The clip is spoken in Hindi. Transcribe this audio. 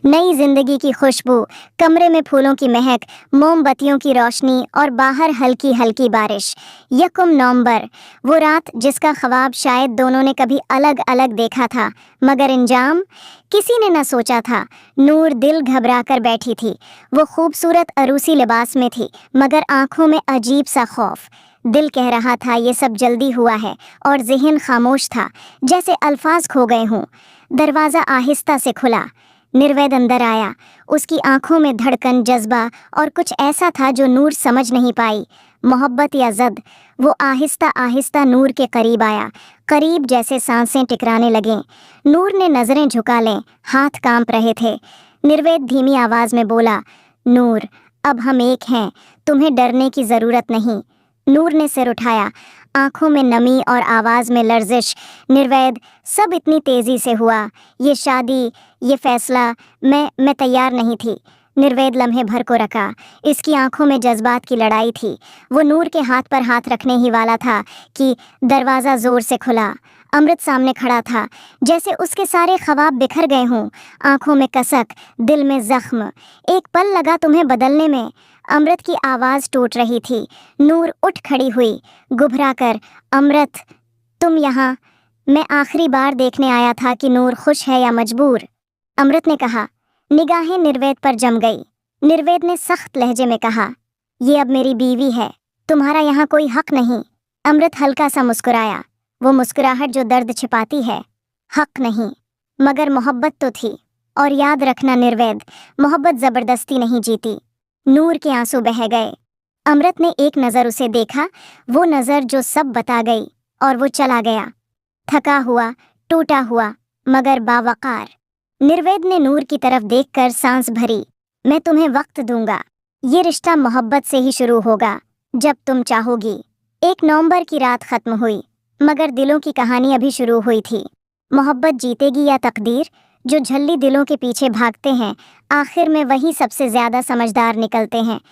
नई जिंदगी की खुशबू, कमरे में फूलों की महक, मोमबत्तियों की रोशनी और बाहर हल्की हल्की बारिश। यकम नवंबर, वो रात जिसका ख्वाब शायद दोनों ने कभी अलग अलग देखा था, मगर इंजाम किसी ने न सोचा था। नूर दिल घबरा कर बैठी थी। वो खूबसूरत अरूसी लिबास में थी, मगर आंखों में अजीब सा खौफ। दिल कह रहा था ये सब जल्दी हुआ है, और ज़हन खामोश था, जैसे अल्फाज खो गए हों। दरवाज़ा आहिस्ता से खुला। निर्वेद अंदर आया। उसकी आंखों में धड़कन, जज्बा और कुछ ऐसा था जो नूर समझ नहीं पाई, मोहब्बत या जद। वो आहिस्ता आहिस्ता नूर के करीब आया, करीब जैसे सांसें टकराने लगें। नूर ने नज़रें झुका लें, हाथ कांप रहे थे। निर्वेद धीमी आवाज़ में बोला, नूर, अब हम एक हैं, तुम्हें डरने की ज़रूरत नहीं। नूर ने सिर उठाया, आंखों में नमी और आवाज़ में लर्जिश। निर्वेद, सब इतनी तेज़ी से हुआ, ये शादी, ये फैसला, मैं तैयार नहीं थी। निर्वेद लम्हे भर को रखा। इसकी आंखों में जज्बात की लड़ाई थी। वो नूर के हाथ पर हाथ रखने ही वाला था कि दरवाज़ा ज़ोर से खुला। अमृत सामने खड़ा था, जैसे उसके सारे ख्वाब बिखर गए हों। आंखों में कसक, दिल में जख्म। एक पल लगा तुम्हें बदलने में। अमृत की आवाज़ टूट रही थी। नूर उठ खड़ी हुई, घुबरा कर, अमृत, तुम यहाँ? मैं आखिरी बार देखने आया था कि नूर खुश है या मजबूर। अमृत ने कहा। निगाहें निर्वेद पर जम गई। निर्वेद ने सख्त लहजे में कहा, ये अब मेरी बीवी है, तुम्हारा यहाँ कोई हक नहीं। अमृत हल्का सा मुस्कुराया, वो मुस्कुराहट जो दर्द छिपाती है। हक नहीं, मगर मोहब्बत तो थी। और याद रखना निर्वेद, मोहब्बत ज़बरदस्ती नहीं जीती। नूर के आंसू बह गए। अमृत ने एक नज़र उसे देखा, वो नज़र जो सब बता गई, और वो चला गया, थका हुआ, टूटा हुआ, मगर बावकार। निर्वेद ने नूर की तरफ देखकर सांस भरी। मैं तुम्हें वक्त दूंगा, ये रिश्ता मोहब्बत से ही शुरू होगा, जब तुम चाहोगी। 1 नवंबर की रात खत्म हुई, मगर दिलों की कहानी अभी शुरू हुई थी। मोहब्बत जीतेगी या तकदीर? जो झल्ली दिलों के पीछे भागते हैं, आखिर में वही सबसे ज़्यादा समझदार निकलते हैं।